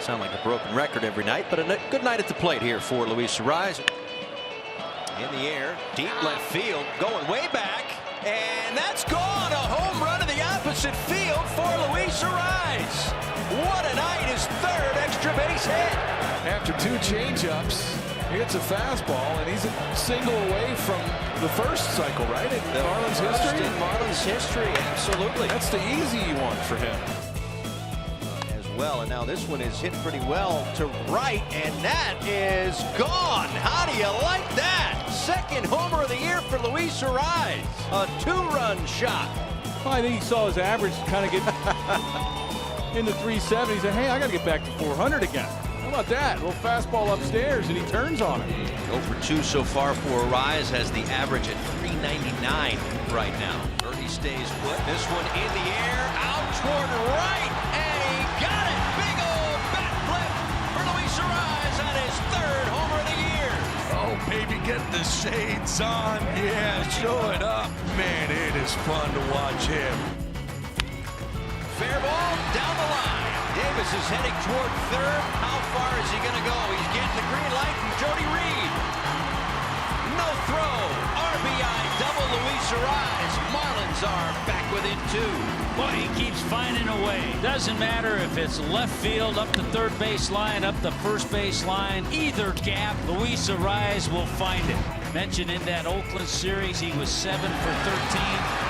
Sound like a broken record every night, but a good night at the plate here for Luis Arraez. In the air, deep left field, going way back, and that's gone. A home run to the opposite field for Luis Arraez. What a night! His third extra base hit. After 2 changeups, he hits a fastball, and he's a single away from the first cycle, right? In Marlins history. In Marlins history, absolutely. That's the easy one for him. As well, and now this one is hit pretty well to right, and that is gone. How do you like that? Second homer of the year for Luis Arraez. A 2-run shot. Well, I think he saw his average kind of get in the 370s. He said, hey, I got to get back to 400 again. How about that? A little fastball upstairs, and he turns on it. 0 for 2 so far for Arraez, has the average at 399 right now. Birdie stays put. This one in the air, out toward right, and he got it. Big old bat flip for Luis Arraez on his 3rd homer of the year. Oh, baby, get the shades on. Yeah, show it up. Man, it is fun to watch him. Fair ball down the line. Davis is heading toward 3rd. How far is he going to go? He's getting the green light from Jody Reed. No throw. RBI double Luis Arraez. Marlins are back within 2. Boy, he keeps finding a way. Doesn't matter if it's left field, up the 3rd base line, up the 1st base line. Either gap, Luis Arraez will find it. Mentioned in that Oakland series, he was 7 for 13.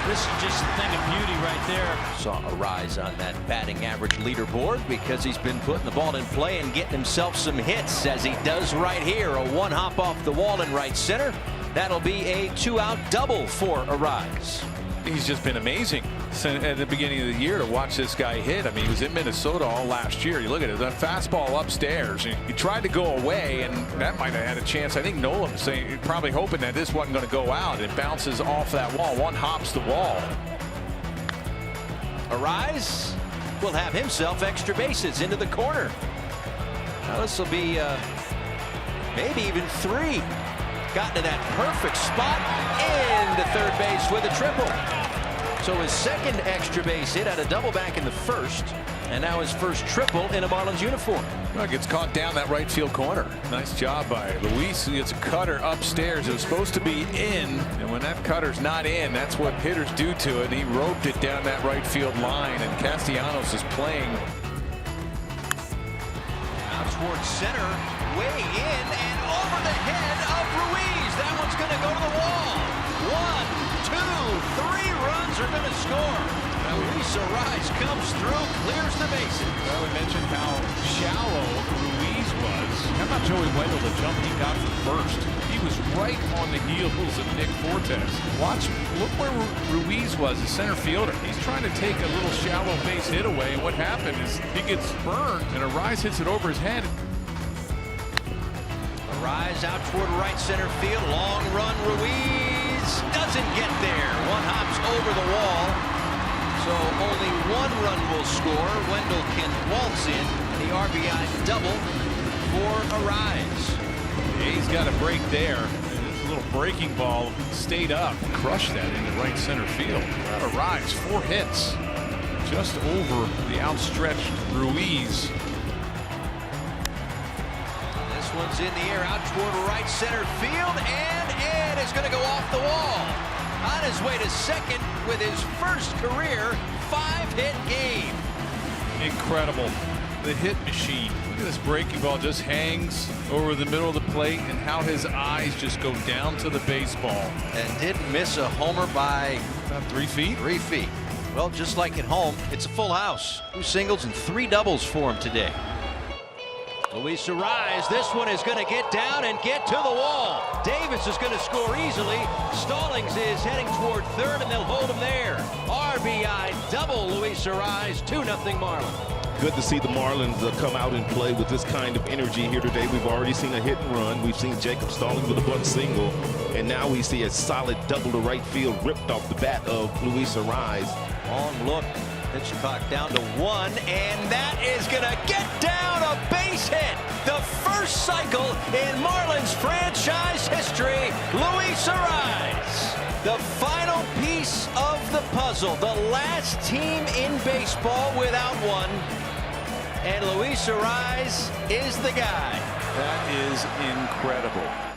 This is just a thing of beauty right there. Saw Arraez on that batting average leaderboard because he's been putting the ball in play and getting himself some hits, as he does right here. A 1-hop off the wall in right center. That'll be a 2-out double for Arraez. He's just been amazing at the beginning of the year to watch this guy hit. I mean, he was in Minnesota all last year. You look at it, that fastball upstairs. He tried to go away, and that might have had a chance. I think Nolan was saying, probably hoping that this wasn't going to go out. It bounces off that wall. 1-hops the wall. Arraez will have himself extra bases into the corner. Now this will be maybe even 3. Got to that perfect spot into 3rd base with a triple. So his 2nd extra base hit, had a double back in the 1st, and now his 1st triple in a Marlins uniform. Well, gets caught down that right field corner. Nice job by Luis. He gets a cutter upstairs. It was supposed to be in, and when that cutter's not in, that's what hitters do to it. He roped it down that right field line, and Castellanos is playing. Out towards center, way in, and over the head of Ruiz. That one's going to go to the wall. 1, 2, 3 runs are going to score. Now Luis Arraez comes through, clears the bases. Well, we mentioned how shallow Ruiz was. How about Joey Wendell, the jump he got from 1st? He was right on the heels of Nick Fortes. Look where Ruiz was, the center fielder. He's trying to take a little shallow base hit away, and what happened is he gets burned, and Arraez hits it over his head. Arraez out toward right center field. Long run. Ruiz doesn't get there. 1-hops over the wall. So only 1 run will score. Wendell can waltz in the RBI double for Arraez. Yeah, he's got a break there. This little breaking ball stayed up, crushed that into right center field. Arraez, 4 hits, just over the outstretched Ruiz. One's in the air out toward right center field, and Ed is going to go off the wall. On his way to 2nd with his 1st career 5-hit game. Incredible. The hit machine. Look at this breaking ball, just hangs over the middle of the plate, and how his eyes just go down to the baseball. And didn't miss a homer by about 3 feet. 3 feet. Well, just like at home, it's a full house. 2 singles and 3 doubles for him today. Luis Arraez, this one is going to get down and get to the wall. Davis is going to score easily. Stallings is heading toward 3rd, and they'll hold him there. RBI double Luis Arraez, 2-0 Marlins. Good to see the Marlins come out and play with this kind of energy here today. We've already seen a hit and run. We've seen Jacob Stallings with a bunt single, and now we see a solid double to right field ripped off the bat of Luis Arraez. Long look. Pitch clock down to 1, and that is going to get down a base hit. The 1st cycle in Marlins franchise history, Luis Arraez. The final piece of the puzzle, the last team in baseball without one. and Luis Arraez is the guy. That is incredible.